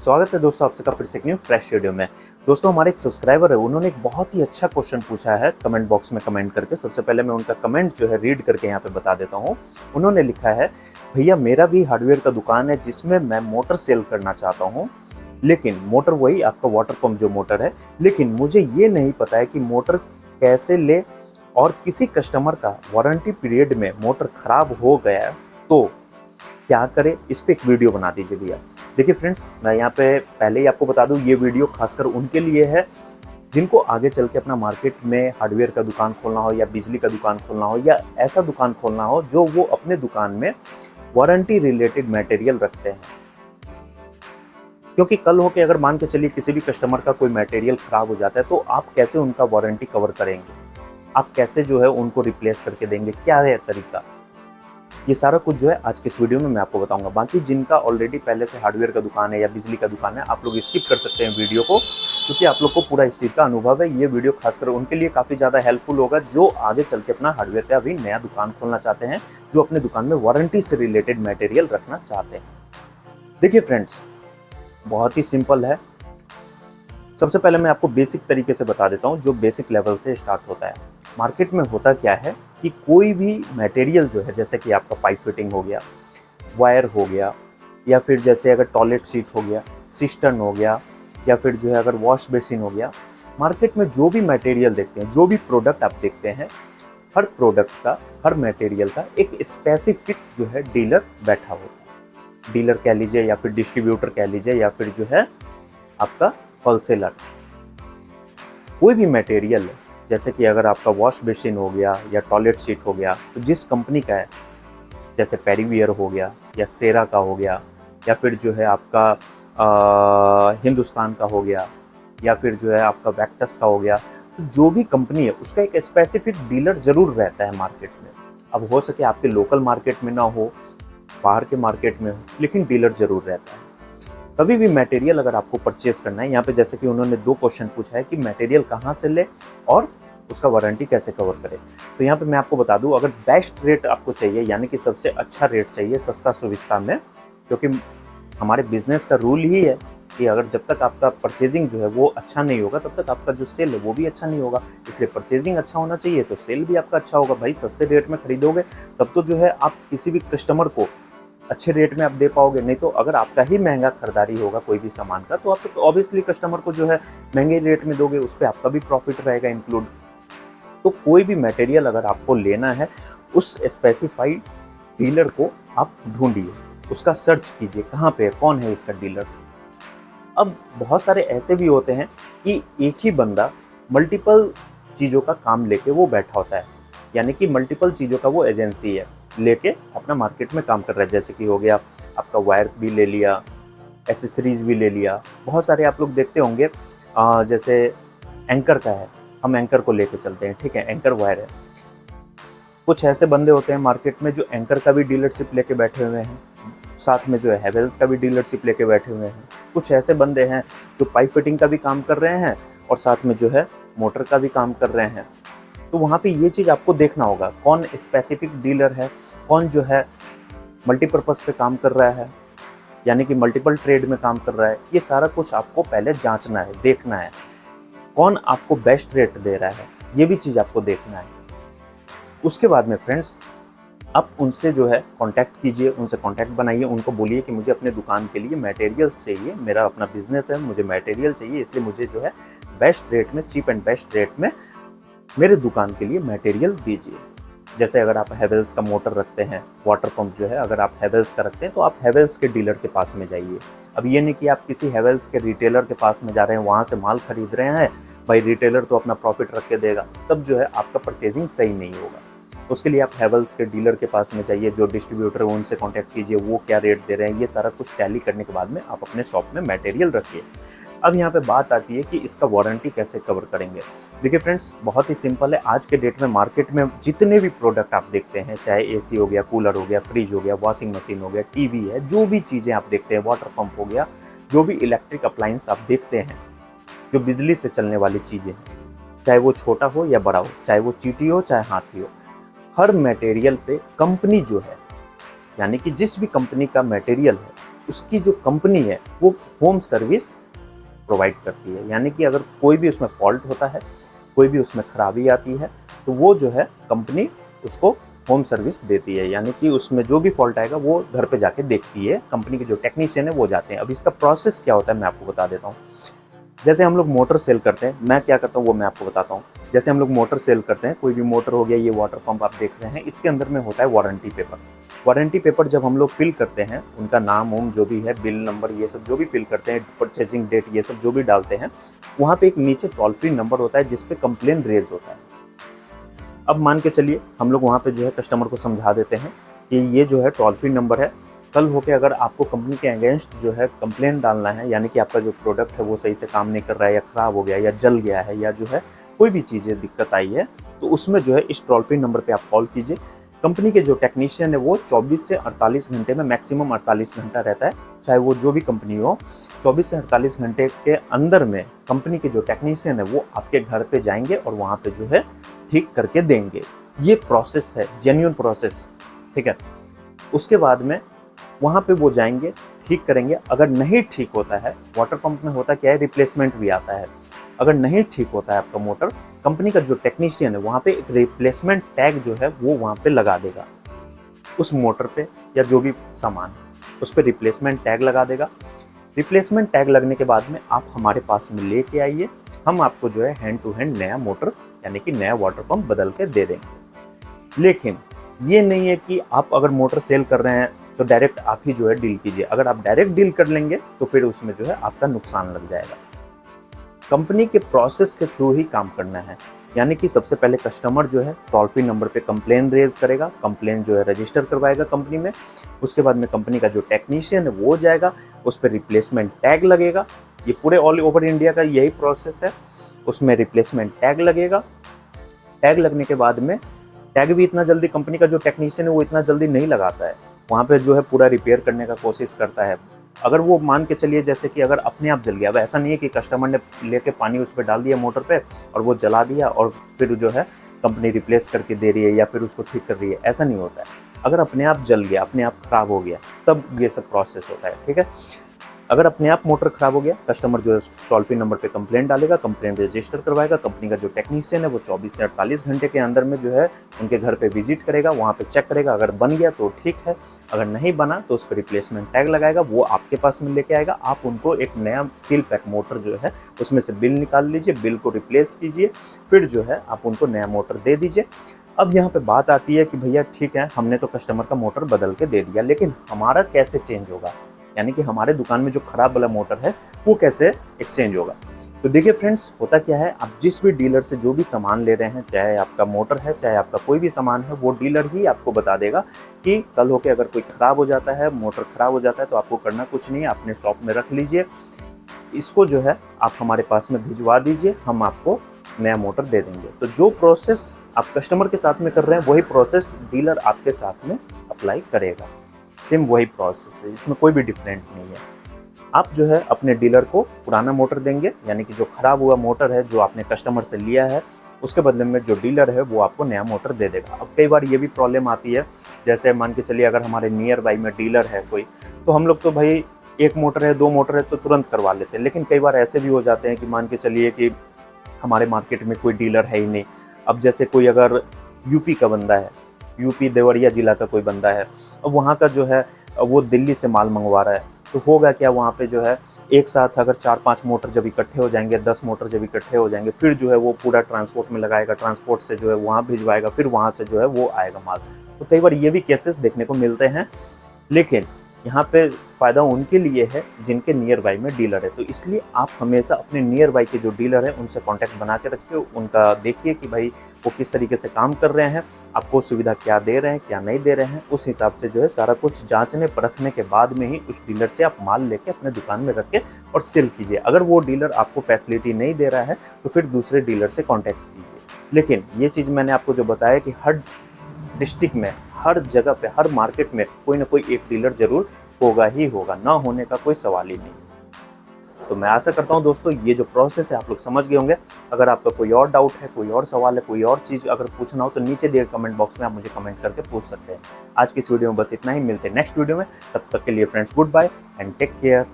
स्वागत है दोस्तों आप सबका फिर से एक न्यू फ्रेश वीडियो में। दोस्तों हमारे एक सब्सक्राइबर है, उन्होंने एक बहुत ही अच्छा क्वेश्चन पूछा है कमेंट बॉक्स में कमेंट करके। सबसे पहले मैं उनका कमेंट जो है रीड करके यहाँ पे बता देता हूँ। उन्होंने लिखा है, भैया मेरा भी हार्डवेयर का दुकान है जिसमें मैं मोटर सेल करना चाहता हूँ, लेकिन मोटर वही आपका वाटर पंप जो मोटर है, लेकिन मुझे ये नहीं पता है कि मोटर कैसे ले, और किसी कस्टमर का वारंटी पीरियड में मोटर खराब हो गया तो क्या करें, इस पे एक वीडियो बना दीजिए भैया। देखिए फ्रेंड्स, मैं यहाँ पे पहले ही आपको बता दूं, ये वीडियो खासकर उनके लिए है जिनको आगे चल के अपना मार्केट में हार्डवेयर का दुकान खोलना हो, या बिजली का दुकान खोलना हो, या ऐसा दुकान खोलना हो जो वो अपने दुकान में वारंटी रिलेटेड मटेरियल रखते हैं। क्योंकि कल हो के अगर मान के चलिए किसी भी कस्टमर का कोई मटेरियल खराब हो जाता है तो आप कैसे उनका वारंटी कवर करेंगे, आप कैसे जो है उनको रिप्लेस करके देंगे, क्या है तरीका, ये सारा कुछ जो है आज के इस वीडियो में मैं आपको बताऊंगा। बाकी जिनका ऑलरेडी पहले से हार्डवेयर का दुकान है या बिजली का दुकान है, आप लोग स्किप कर सकते हैं वीडियो को, क्योंकि आप लोग को पूरा इस चीज़ का अनुभव है। ये वीडियो खासकर उनके लिए काफ़ी ज़्यादा हेल्पफुल होगा जो आगे चल के अपना हार्डवेयर का अभी नया दुकान खोलना चाहते हैं, जो अपने दुकान में वारंटी से रिलेटेड मटेरियल रखना चाहते हैं। देखिए फ्रेंड्स, बहुत ही सिंपल है। सबसे पहले मैं आपको बेसिक तरीके से बता देता हूँ, जो बेसिक लेवल से स्टार्ट होता है। मार्केट में होता क्या है कि कोई भी मटेरियल जो है, जैसे कि आपका पाइप फिटिंग हो गया, वायर हो गया, या फिर जैसे अगर टॉयलेट सीट हो गया, सिस्टर्न हो गया, या फिर जो है अगर वॉश बेसिन हो गया, मार्केट में जो भी मटेरियल देखते हैं, जो भी प्रोडक्ट आप देखते हैं, हर प्रोडक्ट का, हर मटेरियल का एक स्पेसिफिक जो है डीलर बैठा होता है। डीलर कह लीजिए, या फिर डिस्ट्रीब्यूटर कह लीजिए, या फिर जो है आपका होलसेलर। कोई भी मटेरियल है, जैसे कि अगर आपका वॉश बेसिन हो गया या टॉयलेट सीट हो गया, तो जिस कंपनी का है, जैसे पेरीवियर हो गया या सेरा का हो गया, या फिर जो है आपका हिंदुस्तान का हो गया, या फिर जो है आपका वैक्टस का हो गया, तो जो भी कंपनी है उसका एक स्पेसिफिक डीलर जरूर रहता है मार्केट में। अब हो सके आपके लोकल मार्केट में ना हो, बाहर के मार्केट में हो, लेकिन डीलर जरूर रहता है। कभी भी मटेरियल अगर आपको परचेस करना है, यहाँ पे जैसे कि उन्होंने 2 क्वेश्चन पूछा है कि मटेरियल कहाँ से ले और उसका वारंटी कैसे कवर करे, तो यहाँ पे मैं आपको बता दूं, अगर बेस्ट रेट आपको चाहिए, यानी कि सबसे अच्छा रेट चाहिए सस्ता सुविस्ता में, क्योंकि हमारे बिजनेस का रूल ही है कि अगर जब तक आपका परचेजिंग जो है वो अच्छा नहीं होगा, तब तक आपका जो सेल है वो भी अच्छा नहीं होगा। इसलिए परचेजिंग अच्छा होना चाहिए तो सेल भी आपका अच्छा होगा। भाई सस्ते रेट में खरीदोगे तब तो जो है आप किसी भी कस्टमर को अच्छे रेट में आप दे पाओगे, नहीं तो अगर आपका ही महंगा खरीदारी होगा कोई भी सामान का, तो आप तो ऑब्वियसली कस्टमर को जो है महंगे रेट में दोगे, उस पर आपका भी प्रॉफिट रहेगा इंक्लूड। तो कोई भी मटेरियल अगर आपको लेना है, उस स्पेसिफाइड डीलर को आप ढूंढिए, उसका सर्च कीजिए कहाँ पे है, कौन है इसका डीलर। अब बहुत सारे ऐसे भी होते हैं कि एक ही बंदा मल्टीपल चीज़ों का काम लेके वो बैठा होता है, यानी कि मल्टीपल चीज़ों का वो एजेंसी है, लेके अपना मार्केट में काम कर रहा है। जैसे कि हो गया आपका वायर भी ले लिया, एसेसरीज भी ले लिया, बहुत सारे आप लोग देखते होंगे। जैसे एंकर का है, हम एंकर को लेके चलते हैं, ठीक है, एंकर वायर है। कुछ ऐसे बंदे होते हैं मार्केट में जो एंकर का भी डीलरशिप लेके बैठे हुए हैं, साथ में जो है हैवेल्स का भी डीलरशिप लेके बैठे हुए हैं। कुछ ऐसे बंदे हैं जो पाइप फिटिंग का भी काम कर रहे हैं और साथ में जो है मोटर का भी काम कर रहे हैं। तो वहाँ पे ये चीज़ आपको देखना होगा, कौन स्पेसिफिक डीलर है, कौन जो है मल्टीपर्पज़ पे काम कर रहा है, यानी कि मल्टीपल ट्रेड में काम कर रहा है। ये सारा कुछ आपको पहले जांचना है, देखना है, कौन आपको बेस्ट रेट दे रहा है, ये भी चीज़ आपको देखना है। उसके बाद में फ्रेंड्स, आप उनसे जो है कांटेक्ट कीजिए, उनसे कांटेक्ट बनाइए, उनको बोलिए कि मुझे अपने दुकान के लिए मटेरियल्स चाहिए, मेरा अपना बिजनेस है, मुझे मटेरियल चाहिए, इसलिए मुझे जो है बेस्ट रेट में, चीप एंड बेस्ट रेट में मेरे दुकान के लिए मटेरियल दीजिए। जैसे अगर आप हैवेल्स का मोटर रखते हैं, वाटर पंप जो है अगर आप हैवेल्स का रखते हैं, तो आप हैवेल्स के डीलर के पास में जाइए। अब ये नहीं कि आप किसी हैवेल्स के रिटेलर के पास में जा रहे हैं, वहाँ से माल खरीद रहे हैं, भाई रिटेलर तो अपना प्रॉफिट रख के देगा, तब जो है आपका परचेजिंग सही नहीं होगा। उसके लिए आप हैवेल्स के डीलर के पास में जाइए, जो डिस्ट्रीब्यूटर है उनसे कांटेक्ट कीजिए, वो क्या रेट दे रहे हैं, ये सारा कुछ टैली करने के बाद में आप अपने शॉप में मटेरियल रखिए। अब यहाँ पे बात आती है कि इसका वारंटी कैसे कवर करेंगे। देखिए फ्रेंड्स, बहुत ही सिंपल है। आज के डेट में मार्केट में जितने भी प्रोडक्ट आप देखते हैं, चाहे एसी हो गया, कूलर हो गया, फ्रिज हो गया, वॉशिंग मशीन हो गया, टीवी है, जो भी चीज़ें आप देखते हैं, वाटर पंप हो गया, जो भी इलेक्ट्रिक अप्लायंस आप देखते हैं, जो बिजली से चलने वाली चीज़ें हैं, चाहे वो छोटा हो या बड़ा हो, चाहे वो चींटी हो चाहे हाथी हो, हर मटेरियल पे कंपनी जो है, यानी कि जिस भी कंपनी का मटेरियल है उसकी जो कंपनी है वो होम सर्विस प्रोवाइड करती है। यानी कि अगर कोई भी उसमें फॉल्ट होता है, कोई भी उसमें खराबी आती है, तो वो जो है कंपनी उसको होम सर्विस देती है। यानी कि उसमें जो भी फॉल्ट आएगा वो घर पे जाके देखती है, कंपनी के जो टेक्नीशियन है वो जाते हैं। अब इसका प्रोसेस क्या होता है मैं आपको बता देता हूँ। जैसे हम लोग मोटर सेल करते हैं, मैं क्या करता हूँ वो मैं आपको बताता हूँ। जैसे हम लोग मोटर सेल करते हैं, कोई भी मोटर हो गया, ये वाटर पंप आप देख रहे हैं, इसके अंदर में होता है वारंटी पेपर। वारंटी पेपर जब हम लोग फिल करते हैं, उनका नाम उम जो भी है, बिल नंबर, ये सब जो भी फिल करते हैं, परचेजिंग डेट, ये सब जो भी डालते हैं, वहाँ पे एक नीचे टोल फ्री नंबर होता है जिसपे कंप्लेन रेज होता है। अब मान के चलिए हम लोग वहाँ पे जो है कस्टमर को समझा देते हैं कि ये जो है टोल फ्री नंबर है, कल होके अगर आपको कंपनी के अगेंस्ट जो है कंप्लेन डालना है, यानी कि आपका जो प्रोडक्ट है वो सही से काम नहीं कर रहा है, या ख़राब हो गया, या जल गया है, या जो है कोई भी चीज़ें दिक्कत आई है, तो उसमें जो है इस टोल फ्री नंबर पे आप कॉल कीजिए। कंपनी के जो टेक्नीशियन है वो 24 से 48 घंटे में, मैक्सिमम 48 घंटा रहता है, चाहे वो जो भी कंपनी हो, 24 से 48 घंटे के अंदर में कंपनी के जो टेक्नीशियन है वो आपके घर पे जाएंगे और वहाँ पे जो है ठीक करके देंगे। ये प्रोसेस है, जेन्युइन प्रोसेस, ठीक है। उसके बाद में वहाँ पे वो जाएंगे, ठीक करेंगे। अगर नहीं ठीक होता है, वाटर पंप में होता क्या है, रिप्लेसमेंट भी आता है। अगर नहीं ठीक होता है आपका मोटर, कंपनी का जो टेक्नीशियन है वहाँ पे एक रिप्लेसमेंट टैग जो है वो वहाँ पे लगा देगा, उस मोटर पे या जो भी सामान उस पर रिप्लेसमेंट टैग लगा देगा। रिप्लेसमेंट टैग लगने के बाद में आप हमारे पास में लेके आइए, हम आपको जो है हैंड टू हैंड नया मोटर यानी कि नया वाटर पंप बदल के दे देंगे। लेकिन ये नहीं है कि आप अगर मोटर सेल कर रहे हैं तो डायरेक्ट आप ही जो है डील कीजिए। अगर आप डायरेक्ट डील कर लेंगे तो फिर उसमें जो है आपका नुकसान लग जाएगा। कंपनी के प्रोसेस के थ्रू ही काम करना है। यानी कि सबसे पहले कस्टमर जो है टोल फ्री नंबर पे कंप्लेन रेज करेगा, कंप्लेन जो है रजिस्टर करवाएगा कंपनी में। उसके बाद में कंपनी का जो टेक्नीशियन है वो जाएगा, उस पर रिप्लेसमेंट टैग लगेगा। ये पूरे ऑल ओवर इंडिया का यही प्रोसेस है। उसमें रिप्लेसमेंट टैग लगेगा। टैग लगने के बाद में, टैग भी इतना जल्दी कंपनी का जो टेक्नीशियन है वो इतना जल्दी नहीं लगाता है, वहाँ पे जो है पूरा रिपेयर करने का कोशिश करता है। अगर वो मान के चलिए जैसे कि अगर अपने आप जल गया, अब ऐसा नहीं है कि कस्टमर ने लेके पानी उस पर डाल दिया मोटर पे और वो जला दिया और फिर जो है कंपनी रिप्लेस करके दे रही है या फिर उसको ठीक कर रही है, ऐसा नहीं होता है। अगर अपने आप जल गया, अपने आप खराब हो गया, तब ये सब प्रोसेस होता है, ठीक है। अगर अपने आप मोटर खराब हो गया, कस्टमर जो है टोल फ्री नंबर पे कंप्लेंट डालेगा, कंप्लेंट रजिस्टर करवाएगा। कंपनी का जो टेक्नीशियन है वो 24 से 48 घंटे के अंदर में जो है उनके घर पे विजिट करेगा, वहाँ पे चेक करेगा। अगर बन गया तो ठीक है, अगर नहीं बना तो उस पर रिप्लेसमेंट टैग लगाएगा, वो आपके पास में लेके आएगा। आप उनको एक नया सील पैक मोटर जो है उसमें से बिल निकाल लीजिए, बिल को रिप्लेस कीजिए, फिर जो है आप उनको नया मोटर दे दीजिए। अब यहाँ पे बात आती है कि भैया ठीक है, हमने तो कस्टमर का मोटर बदल के दे दिया, लेकिन हमारा कैसे चेंज होगा, यानी कि हमारे दुकान में जो खराब वाला मोटर है वो कैसे एक्सचेंज होगा। तो देखिए फ्रेंड्स, होता क्या है, आप जिस भी डीलर से जो भी सामान ले रहे हैं, चाहे आपका मोटर है चाहे आपका कोई भी सामान है, वो डीलर ही आपको बता देगा कि कल होके अगर कोई ख़राब हो जाता है, मोटर ख़राब हो जाता है, तो आपको करना कुछ नहीं है, अपने शॉप में रख लीजिए, इसको जो है आप हमारे पास में भिजवा दीजिए, हम आपको नया मोटर दे देंगे। तो जो प्रोसेस आप कस्टमर के साथ में कर रहे हैं वही प्रोसेस डीलर आपके साथ में अप्लाई करेगा। सेम वही प्रोसेस है, इसमें कोई भी डिफरेंट नहीं है। आप जो है अपने डीलर को पुराना मोटर देंगे, यानी कि जो खराब हुआ मोटर है जो आपने कस्टमर से लिया है, उसके बदले में जो डीलर है वो आपको नया मोटर दे देगा। अब कई बार ये भी प्रॉब्लम आती है, जैसे मान के चलिए अगर हमारे नियर बाई में डीलर है कोई, तो हम लोग तो भाई एक मोटर है, दो मोटर है तो तुरंत करवा लेते हैं। लेकिन कई बार ऐसे भी हो जाते हैं कि मान के चलिए कि हमारे मार्केट में कोई डीलर है ही नहीं। अब जैसे कोई अगर यूपी का बंदा है, यूपी देवरिया जिला का कोई बंदा है, अब वहाँ का जो है वो दिल्ली से माल मंगवा रहा है, तो होगा क्या, वहाँ पे जो है एक साथ अगर 4-5 मोटर जब इकट्ठे हो जाएंगे, 10 मोटर जब इकट्ठे हो जाएंगे, फिर जो है वो पूरा ट्रांसपोर्ट में लगाएगा, ट्रांसपोर्ट से जो है वहाँ भिजवाएगा, फिर वहाँ से जो है वो आएगा माल। तो कई बार ये भी केसेस देखने को मिलते हैं। लेकिन यहाँ पे फ़ायदा उनके लिए है जिनके नियर बाई में डीलर है। तो इसलिए आप हमेशा अपने नियर बाई के जो डीलर हैं उनसे कांटेक्ट बना के रखिए, उनका देखिए कि भाई वो किस तरीके से काम कर रहे हैं, आपको सुविधा क्या दे रहे हैं क्या नहीं दे रहे हैं। उस हिसाब से जो है सारा कुछ जांचने परखने के बाद में ही उस डीलर से आप माल लेके अपने दुकान में रख के और सेल कीजिए। अगर वो डीलर आपको फैसिलिटी नहीं दे रहा है तो फिर दूसरे डीलर से कॉन्टैक्ट कीजिए। लेकिन ये चीज़ मैंने आपको जो बताया कि हर डिस्ट्रिक्ट में, हर जगह पे, हर मार्केट में कोई ना कोई एक डीलर जरूर होगा ही होगा, ना होने का कोई सवाल ही नहीं। तो मैं आशा करता हूँ दोस्तों ये जो प्रोसेस है आप लोग समझ गए होंगे। अगर आपका कोई और डाउट है, कोई और सवाल है, कोई और चीज़ अगर पूछना हो तो नीचे दिए कमेंट बॉक्स में आप मुझे कमेंट करके पूछ सकते हैं। आज की इस वीडियो में बस इतना ही, मिलते हैं नेक्स्ट वीडियो में। तब तक के लिए friends goodbye and take care.